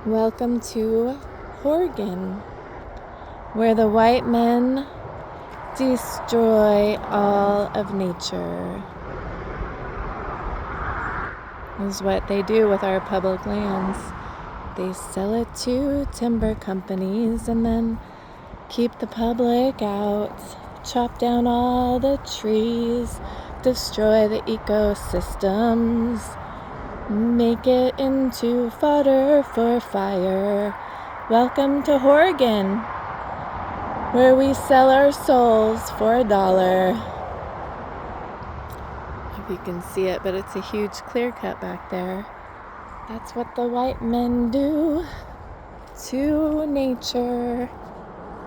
Welcome to whoregon, where the white men destroy all of nature. This is what they do with our public lands. They sell it to timber companies and then keep the public out, chop down all the trees, destroy the ecosystems, make it into fodder for fire. Welcome to whoregon, where we sell our souls for $1. If you can see it, but it's a huge clear cut back there. That's what the white men do to nature.